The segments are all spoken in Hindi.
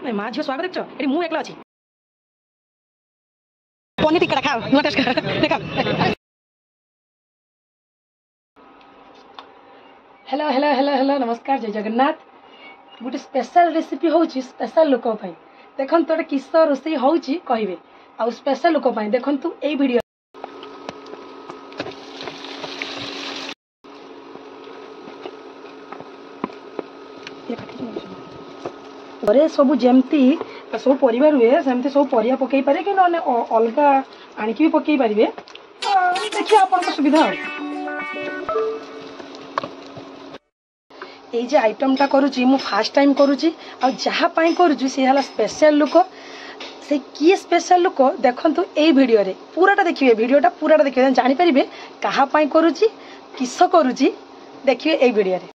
नहीं माँ झील स्वागत देख ये मुझे एकला अच्छी पनीर टिक्का खाओ नुआ टेस्ट देखा हेलो हेलो हेलो हेलो नमस्कार जय जगन्नाथ गोटे स्पेशल रेसिपी होची स्पेशल लोक देखन तो किस रोषे होची कहबे आ स्पेशल लोक देखन तू ए वीडियो घरे सब जमती सब परिवार हुए सेमती सब परिया पकई पारे कि ना अलग आणिक भी पकई पारे देखिए आप सुविधा ये आइटमटा करुच्ची मु फास्ट टाइम करुच्ची आ जहाँ करुच्ची सी है स्पेशल लुक से किए स्पेशल लुक देखु ये वीडियो रे पूराटा देखिए वीडियोटा पूराटा देखिए जानीपारे कहाँ करुच्ची किस करुच्ची देखिए ये वीडियो रे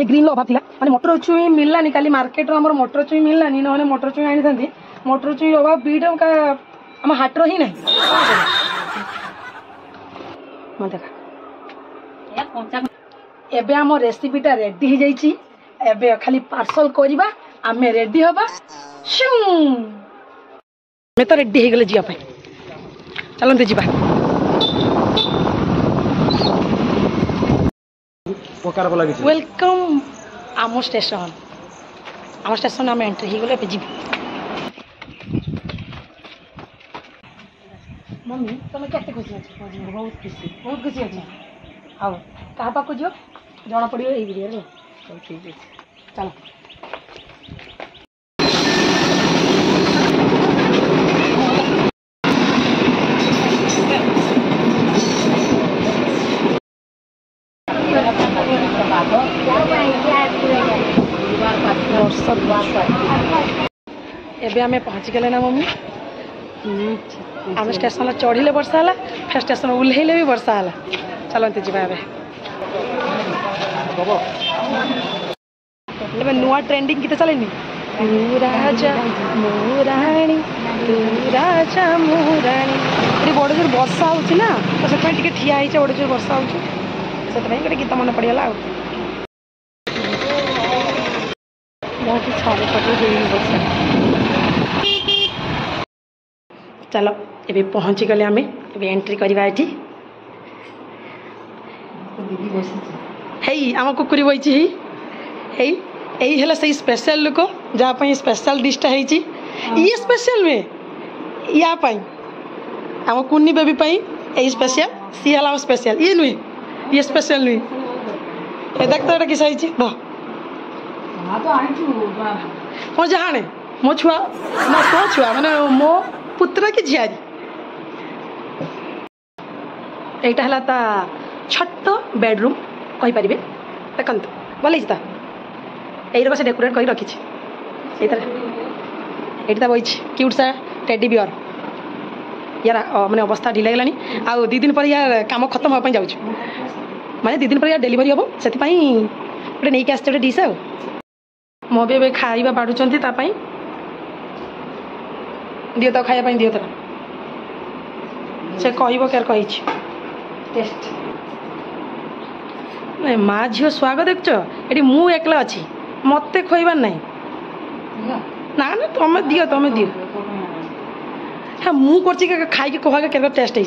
ग्रीन लो अभाव था माने मटर चुई मिललानी काली मार्केट रो मटर चुई मिललानी ना मटर चुई आनी थांती मटर चुई अभाव बीटा का आम हाटर ही नहीं देखा एबे आम रेसिपीटा रेडी हो जाइए एबे खाली पार्सल करवा आम रेडी हवा मैं तो रेडी हो गले जावाई चलते जा वेलकम आम स्टेशन आम एंट्री हो गले जी मम्मी तुम केते खुशी अच्छे बहुत खुशी अच्छे हाँ क्या पाक जो जना पड़ो ये वीडियो ठीक है चलो एबे आमे पहुँची गले ना मम्मी आम स्टेशन चढ़िले वर्षा है फिर स्टेशन ओह्लैले भी वर्षा है चलते जा नुआ ट्रेंडिंग कितने चलेनी तू राजा मो राणी तू राजा मो राणी ये बड़ जोर वर्षा होना तो से ठिया होती बड़ जोर वर्षा होते गोटे गीत मन पड़गला चलो ये पहुँची गले आम एंट्री करवा ये आम कुकुरी बही यही है से स्पेशल लुक जहाँ स्पेशल डिशटा ये स्पेशल नुहे या आम कुनी बेबी यही स्पेशल सी है स्पेशल ये नुहे ये स्पेशल नुहे ये देख तो किस मो जाने मो छुआ मो तो छुआ माने मो पुत्र की झियारी यहाँ है छोट बेडरूम कहींपर देखते भल यही से डेकोरेट कर रखी ये बही क्यूट सा टेडी बियर यार माने अवस्था ढिला गलानी आ 2 दिन पर यार काम खत्म होगा जाऊँ माने 2 दिन पर यार डेलीवरी हम से गोटे नहीं आसते गोटे डिश आ मो भी खाଇବା बाढ़ुंट दियो तो खाया दियो तो से कह टेस्ट नहीं माँ झील स्वागत देख ये मु एकला अच्छी मत खुआबार ना ना ना तुम दियो हाँ मुझे खाई कह के टेस्ट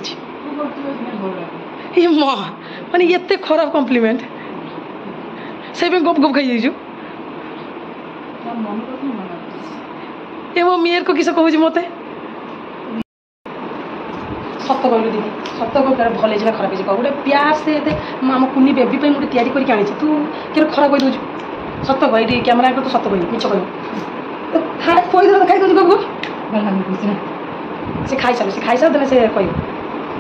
है माँ मैंने ये खराब कम्प्लीमेंट से गप गप खाई जाइए ये मो मेयर को किस कहूँ मत सत कहलु दीदी सत कह भल है खराब है गोटे प्यार से आम कुनी बेबी गोटे तैयारी करके आनी तू कि खराब कही दूँ सत कह कैमेरा तो सत कह मिछ कह खाई दूँ कब से खाई सारे देने से कह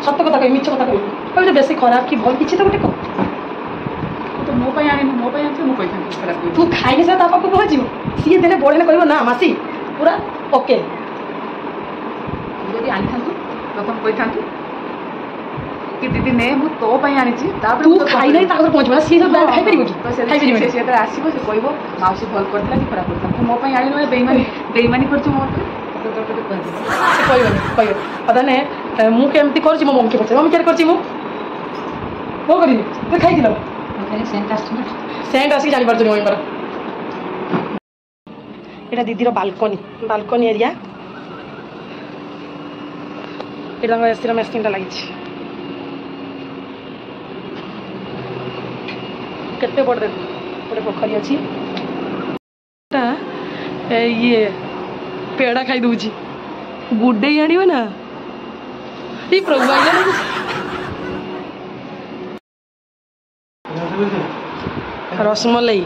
सत कथा कह मिछ कथा कह बेस खराब कि भल किसी तो गोटे कह मो तू खाई से पहुँच सी देने बढ़े कह ना मासी पूरा ओके आनी था प्रथम कही था कि दीदी ने मु तो आनी तू खाई नहीं पहुँचबा सी सब खाई पार से आसो से कह मौसी भल करता कि खराब करता मो आनी बेईमानी बेईमानी कर ମୁଁ କେମିତି କରୁଛି ମୋ ମମ୍ମିକି ପଚାର। ମମ୍ମି କେମିତି କରିଛି ମୁଁ କ'ଣ କରିବି ତୁ ଖାଇଥିଲ ସେଣ୍ଟ ଆସିକି ଜାଣିପାରୁଛୁ ମମ୍ମିଙ୍କର। ଏଇଟା ଦିଦିର ବାଲକନି ଏରିଆ। ଏଇଟା ତାଙ୍କ ଏସିର ମେସିନ୍ଟା ଲାଗିଛି। କେତେ ବଡ଼ ଦେଖ ଗୋଟେ ପୋଖରୀ ଅଛି। ଇଏ ପେଡ଼ା ଖାଇ ଦେଉଛି ଗୁଡେଇ ଆଣିବ ନା ଏଇ ପ୍ରଭୁ ଆଇଲା ଲାଗୁଛି। ରସମଲେଇ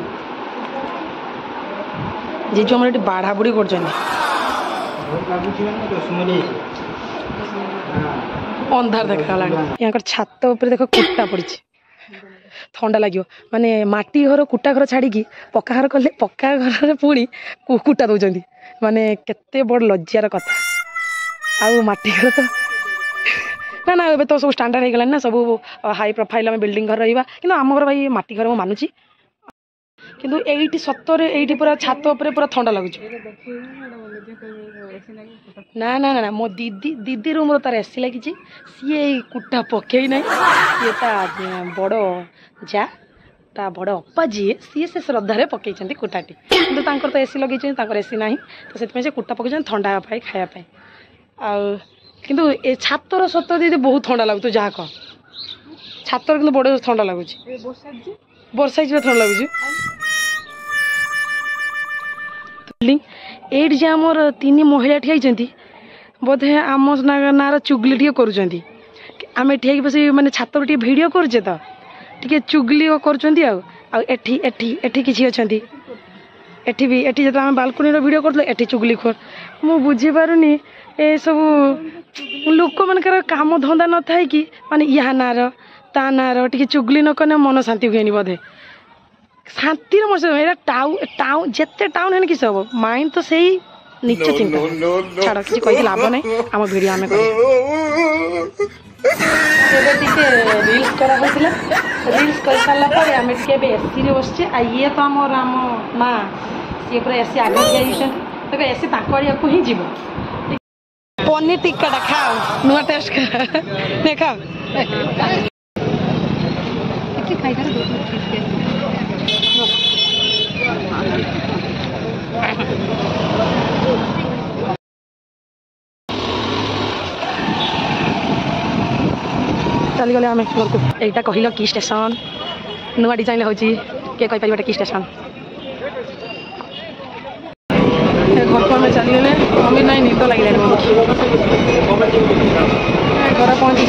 ଜିଜୁ ଆମର ଏଠି ବାଢ଼ା ବୁଢ଼ୀ କରୁଛନ୍ତି। ଅନ୍ଧାର ଦେଖାଗଲାଣି। ୟାଙ୍କର ଛାତ ଉପରେ ଦେଖ କୁଟା ପଡ଼ିଛି ଥଣ୍ଡା ଲାଗିବ। ମାନେ ମାଟି ଘର କୁଟା ଘର ଛାଡ଼ିକି ପକ୍କା ଘର କଲେ ପକ୍କା ଘରରେ ପୁଣି କୁଟା ଦେଉଛନ୍ତି। ମାନେ କେତେ ବଡ଼ ଲଜ୍ଜାର କଥା। ଆଉ ମାଟି ଘର ତ ନା ଏବେ ତ ସବୁ ଷ୍ଟାଣ୍ଡାର୍ଡ ହେଇଗଲାଣି ନା ସବୁ ହାଇ ପ୍ରୋଫାଇଲ୍ ଆମେ ବିଲ୍ଡିଂ ଘର ରହିବା। କିନ୍ତୁ ଆମ ଘର ଭାଇ ମାଟି ଘର ମୁଁ ମାନୁଛି। କିନ୍ତୁ ଏଇଠି ସତରେ ଏଇଠି ପୁରା ଛାତ ଉପରେ ପୁରା ଥଣ୍ଡା ଲାଗୁଛି। ନା ନା ନା ମୋ ଦିଦି ରୁମ୍ର ତାର ଏସି ଲାଗିଛି। ସିଏ ଏଇ କୁଟା ପକେଇ ନାହିଁ। ସିଏ ତା ବଡ଼ ଯା ତା ବଡ଼ ଅପା ଯିଏ ସିଏ ସେ ଶ୍ରଦ୍ଧାରେ ପକେଇଛନ୍ତି କୁଟାଟି। କିନ୍ତୁ ତାଙ୍କର ତ ଏସି ଲଗେଇଛନ୍ତି ତାଙ୍କର ଏସି ନାହିଁ ତ ସେଥିପାଇଁ ସେ କୁଟା ପକେଇଛନ୍ତି ଥଣ୍ଡା ହେବା ପାଇଁ ଖାଇବା ପାଇଁ। ଆଉ କିନ୍ତୁ ଏ ଛାତର ସତ ଦିଦି ବହୁତ ଥଣ୍ଡା ଲାଗୁଛି। ଯାହା କହ ଛାତର କିନ୍ତୁ ବଡ଼ ଥଣ୍ଡା ଲାଗୁଛି। ବର୍ଷା ହେଇଯିବା ଥଣ୍ଡା ଲାଗୁଛି। ଏଇଠି ଯେ ଆମର 3 ମହିଳା ଠିଆ ହେଇଛନ୍ତି ବୋଧେ ଆମ ନାଁର ଚୁଗଲି ଟିକେ କରୁଛନ୍ତି। ଆମେ ଠିଆ ହେଇକି ବସି ମାନେ ଛାତରୁ ଟିକେ ଭିଡ଼ିଓ କରୁଛେ ତ ଟିକେ ଚୁଗଲି କରୁଛନ୍ତି। ଆଉ ଏଠି କିଛି ଅଛନ୍ତି। ଏଠି ଯେତେବେଳେ ଆମେ ବାଲକୋନିର ଭିଡ଼ିଓ କରୁଥିଲେ ଏଠି ଚୁଗଲି ଖୋର। ମୁଁ ବୁଝିପାରୁନି ଏସବୁ ଲୋକମାନଙ୍କର କାମ ଧନ୍ଦା ନଥାଏ କି ମାନେ ୟା ନାଁର ତା ନାଁର ଟିକେ ଚୁଗଲି ନ କଲେ ମନ ଶାନ୍ତି ହୁଏନି ବୋଧେ। ଶାନ୍ତିର ମଣିଷ ଏଇଟା ଯେତେ ଟାଉନ୍ ହେଲେ କିଛି ହବ ମାଇଣ୍ଡ ତ ସେଇ ନିଚ ଚିନ୍ତା। ଛାଡ଼ କିଛି କହିକି ଲାଭ ନାହିଁ। ଆମ ଭିଡ଼ିଓ ଆମେ କରିବା। ଏବେ ଟିକେ ରିଲ୍ସ କରାହେଉଥିଲା। ରିଲ୍ସ କରିସାରିଲା ପରେ ଆମେ ଟିକେ ଏବେ ଏସିରେ ବସିଛେ। ଆଉ ଇଏ ତ ଆମ ମା ସିଏ ପୁରା ଏସି ଆଗରେ ଠିଆ ହେଇଛନ୍ତି। ତେବେ ଏସି ତାଙ୍କ ଏରିଆକୁ ହିଁ ଯିବ। ପନିର ଟିକ୍କାଟା ଖାଅ ନୂଆ ଟେଷ୍ଟ ଖାଅ। चलीगले आम घर को। यहीटा कहल कि स्टेशन नुआ डिजाइन हो किए कहीपर कि स्टेशन। घर को आम चलीगले मम्मी ना निद लगे घर पहुँची।